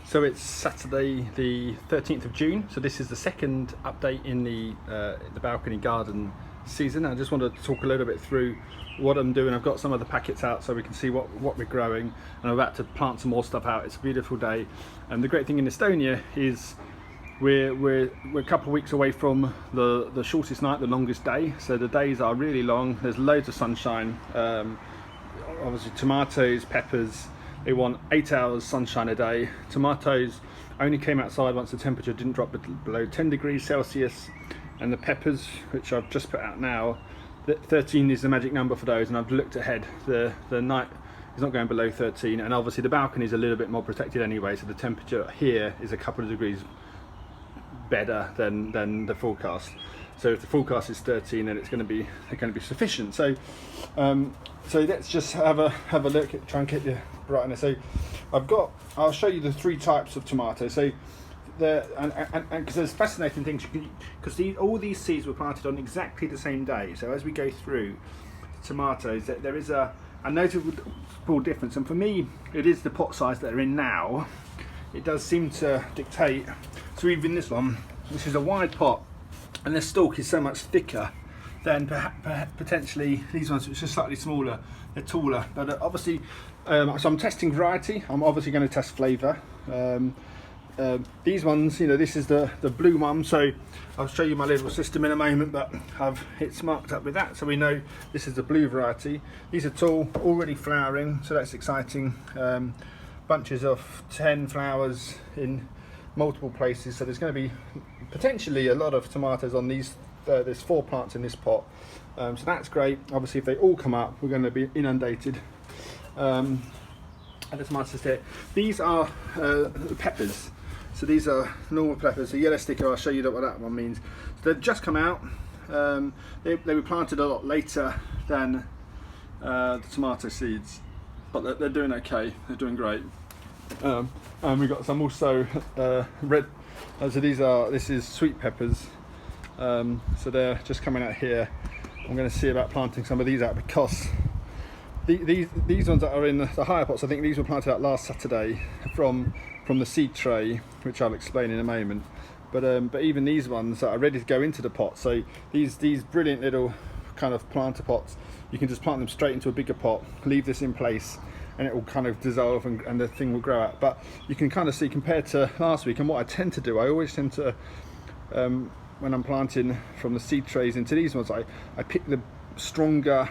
So it's Saturday the 13th of June, so this is the second update in the balcony garden season. I just wanted to talk a little bit through what I'm doing. I've got some of the packets out so we can see what we're growing, and I'm about to plant some more stuff out. It's a beautiful day, and the great thing in Estonia is we're a couple of weeks away from the shortest night, the longest day, so the days are really long. There's loads of sunshine. Obviously tomatoes, peppers, they want 8 hours sunshine a day. Tomatoes only came outside once the temperature didn't drop below 10 degrees Celsius, and the peppers, which I've just put out now, 13 is the magic number for those, and I've looked ahead. The night is not going below 13, and obviously the balcony is a little bit more protected anyway, so the temperature here is a couple of degrees better than the forecast. So if the forecast is 13, then it's going to be sufficient. So let's just have a look at, try and get the brightness. So I'll show you the three types of tomatoes. So and because there's fascinating things, because all these seeds were planted on exactly the same day. So as we go through the tomatoes, there is a noticeable difference, and for me it is the pot size that they're in now. It does seem to dictate. So even this one, this is a wide pot, and the stalk is so much thicker than perhaps potentially these ones, which are slightly smaller. They're taller, but obviously, so I'm testing variety. I'm obviously going to test flavour. These ones, this is the blue one. So I'll show you my little system in a moment, but it's marked up with that, so we know this is the blue variety. These are tall, already flowering, so that's exciting. Bunches of 10 flowers in multiple places, so there's going to be potentially a lot of tomatoes on these. There's 4 plants in this pot, so that's great. Obviously if they all come up, we're going to be inundated. And the tomatoes here, these are peppers. So these are normal peppers. The yellow sticker, I'll show you what that one means. So they've just come out. They were planted a lot later than the tomato seeds, but they're doing okay. They're doing great. And we've got some also red. So this is sweet peppers. So they're just coming out here. I'm going to see about planting some of these out, because these ones that are in the higher pots, I think these were planted out last Saturday from the seed tray, which I'll explain in a moment. But even these ones that are ready to go into the pot, so these brilliant little kind of planter pots, you can just plant them straight into a bigger pot, leave this in place, and it will kind of dissolve and the thing will grow out. But you can kind of see, compared to last week, and what I tend to do, I always tend to when I'm planting from the seed trays into these ones, I pick the stronger,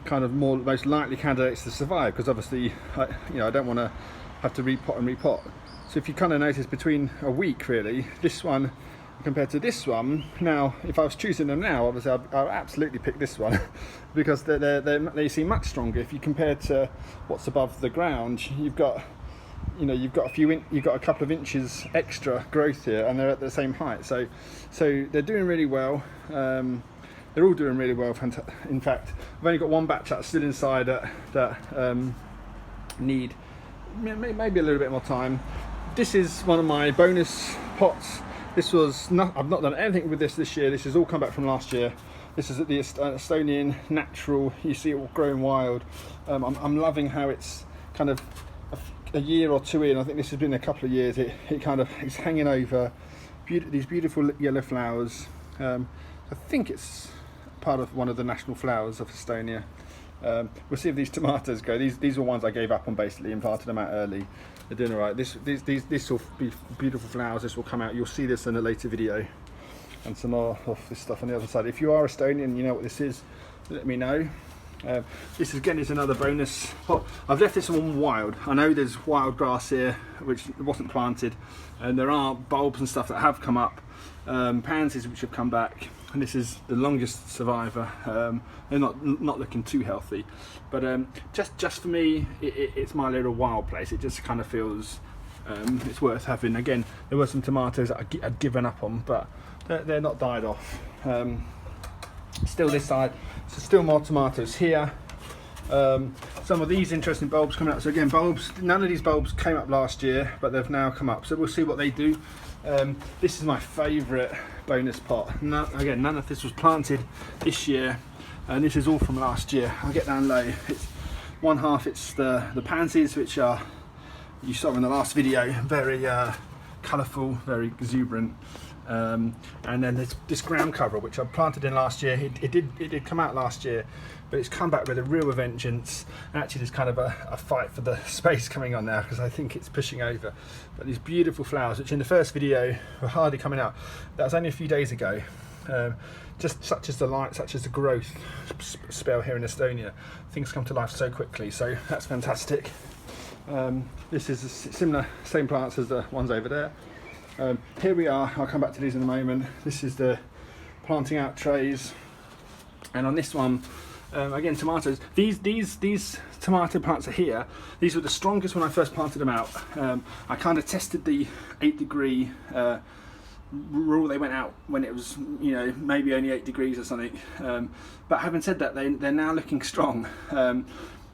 kind of most likely candidates to survive, because obviously I don't want to have to repot and repot. So if you kind of notice, between a week really, this one compared to this one, now if I was choosing them now, obviously I'd absolutely pick this one because they seem much stronger. If you compare to what's above the ground, you've got a couple of inches extra growth here, and they're at the same height. So they're doing really well. They're all doing really well. In fact, I've only got one batch that's still inside that need maybe a little bit more time. This is one of my bonus pots. I've not done anything with this year. This has all come back from last year. This is the Estonian natural. You see it all growing wild. I'm loving how it's kind of a year or two in. I think this has been a couple of years. It's hanging over these beautiful yellow flowers. I think it's part of one of the national flowers of Estonia. We'll see if these tomatoes grow. These were ones I gave up on basically and planted them out early. They're doing all right. This will be beautiful flowers. This will come out. You'll see this in a later video, and some more of this stuff on the other side. If you are Estonian, you know what this is, let me know. This again is another bonus pot. I've left this one wild. I know there's wild grass here which wasn't planted, and there are bulbs and stuff that have come up, pansies which have come back, and this is the longest survivor. They're not looking too healthy, but just for me, it's my little wild place. It just kind of feels it's worth having. Again, there were some tomatoes that I'd given up on, but they're not died off. Still this side, so still more tomatoes here. Some of these interesting bulbs coming up. So again, none of these bulbs came up last year, but they've now come up, so we'll see what they do. This is my favourite bonus pot. None of this was planted this year, and this is all from last year. I'll get down low. It's one half, it's the pansies, which are you saw in the last video, very colourful, very exuberant. And then there's this ground cover which I planted in last year. It did come out last year, but it's come back with a real vengeance. And actually there's kind of a fight for the space coming on now, because I think it's pushing over. But these beautiful flowers, which in the first video were hardly coming out. That was only a few days ago. Just such as the light, such as the growth spell here in Estonia, things come to life so quickly, so that's fantastic. This is same plants as the ones over there. Here we are, I'll come back to these in a moment. This is the planting out trays, and on this one, again, tomatoes. These tomato plants are here. These were the strongest when I first planted them out. I kind of tested the 8-degree rule. They went out when it was, you know, maybe only 8 degrees or something. But having said that, they're now looking strong.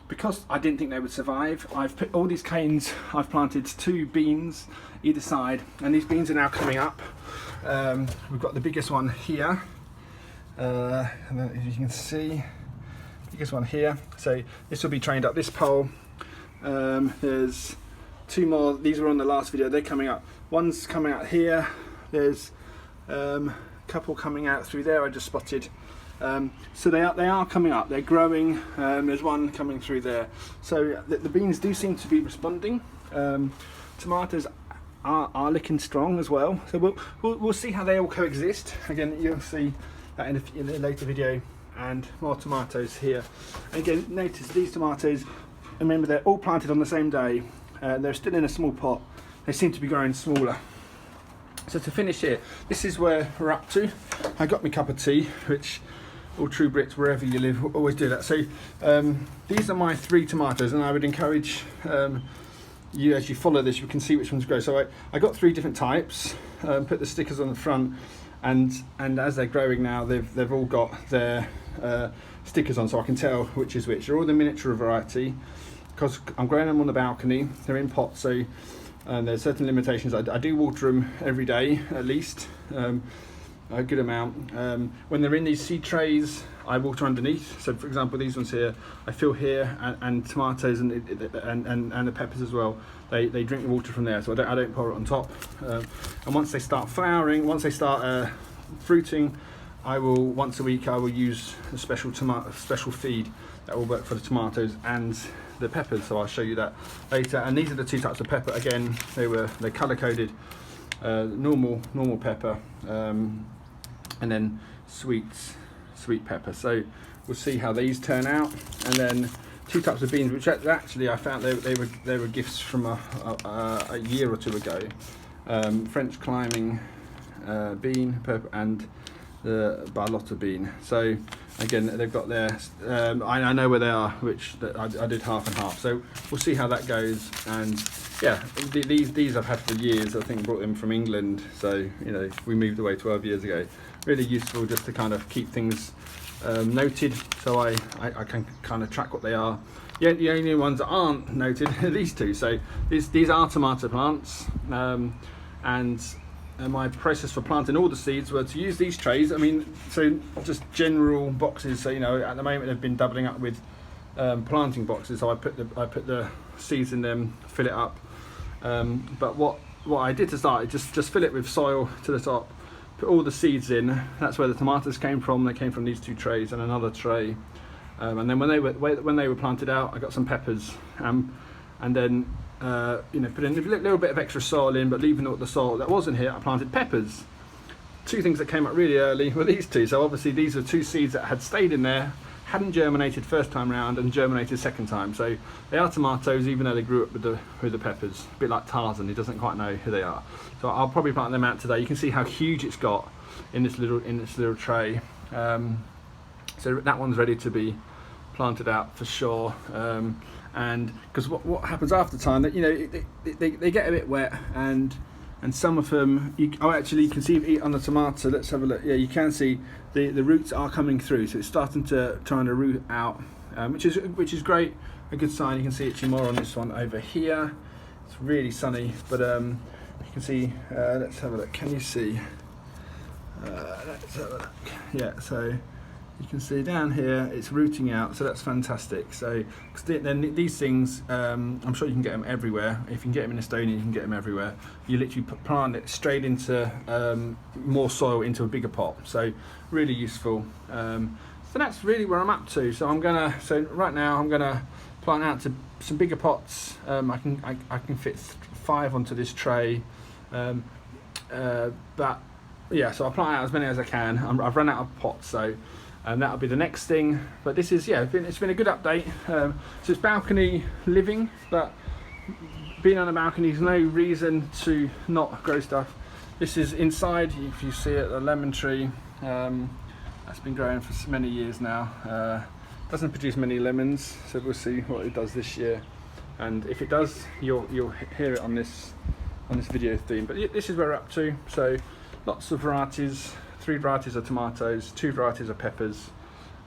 Because I didn't think they would survive, I've put all these canes, I've planted 2 beans either side, and these beans are now coming up. We've got the biggest one here, and then as you can see, biggest one here. So this will be trained up this pole. There's 2 more, these were on the last video, they're coming up. One's coming out here, there's a couple coming out through there I just spotted. So they are coming up, they're growing. There's one coming through there. So the beans do seem to be responding. Tomatoes are looking strong as well. So we'll see how they all coexist. Again, you'll see that in a later video. And more tomatoes here. And again, notice these tomatoes, remember they're all planted on the same day. They're still in a small pot. They seem to be growing smaller. So to finish here, this is where we're up to. I got my cup of tea, which all true Brits, wherever you live, always do that. So these are my 3 tomatoes, and I would encourage you, as you follow this, you can see which ones grow. So I got 3 different types, put the stickers on the front, and as they're growing now, they've all got their stickers on, so I can tell which is which. They're all the miniature variety, because I'm growing them on the balcony. They're in pots, so there's certain limitations. I do water them every day, at least. A good amount. When they're in these seed trays, I water underneath. So for example, these ones here, I fill here, and tomatoes and the peppers as well, they drink the water from there, so I don't pour it on top. And once they start flowering, once they start fruiting, I will, once a week, I will use a special feed that will work for the tomatoes and the peppers, so I'll show you that later. And these are the 2 types of pepper. Again, they're color coded. Normal pepper, and then sweet pepper. So we'll see how these turn out. And then 2 types of beans, which actually I found they were gifts from a year or 2 ago. French climbing bean, purple, and the Barlotta bean. So again, they've got their I know where they are, which I did half and half. So we'll see how that goes. And yeah, these I've had for years. I think brought them from England, so you know, we moved away 12 years ago. Really useful just to kind of keep things noted, so I can kind of track what they are. The only ones that aren't noted are these 2. So these are tomato plants, and my process for planting all the seeds were to use these trays. I mean, so just general boxes. So you know, at the moment they've been doubling up with planting boxes. So I put the seeds in them, fill it up. But what I did to start, just fill it with soil to the top, put all the seeds in. That's where the tomatoes came from. They came from these 2 trays and another tray. And then when they were planted out, I got some peppers, and then you know, put in a little bit of extra soil in, but leaving all the soil that wasn't here, I planted peppers. 2 things that came up really early were these 2. So obviously these are 2 seeds that had stayed in there, hadn't germinated first time round, and germinated second time. So they are tomatoes, even though they grew up with the peppers. A bit like Tarzan, he doesn't quite know who they are. So I'll probably plant them out today. You can see how huge it's got in this little tray. So that one's ready to be planted out for sure. And because what happens after time, that you know, they get a bit wet, and some of them actually you can see on the tomato. Let's have a look. Yeah, you can see the roots are coming through, so it's starting to trying to root out, which is great, a good sign. You can see it more on this one over here. It's really sunny, but you can see. Let's have a look. Can you see? Let's have a look. Yeah, so you can see down here it's rooting out, so that's fantastic. So then these things, I'm sure you can get them everywhere. If you can get them in Estonia, you can get them everywhere. You literally plant it straight into more soil into a bigger pot, so really useful. So that's really where I'm up to. So right now I'm gonna plant out to some bigger pots. I can fit 5 onto this tray, but yeah, so I'll plant out as many as I can. I've run out of pots, so that'll be the next thing. But this is, yeah, it's been a good update. So it's balcony living, but being on a balcony is no reason to not grow stuff. This is inside. If you see it, the lemon tree that's been growing for many years now. Doesn't produce many lemons, so we'll see what it does this year. And if it does, you'll hear it on this video theme. But this is where we're up to. So lots of varieties, 3 varieties of tomatoes, 2 varieties of peppers,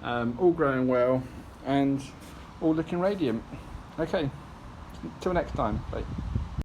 all growing well and all looking radiant. Okay, till next time. Bye.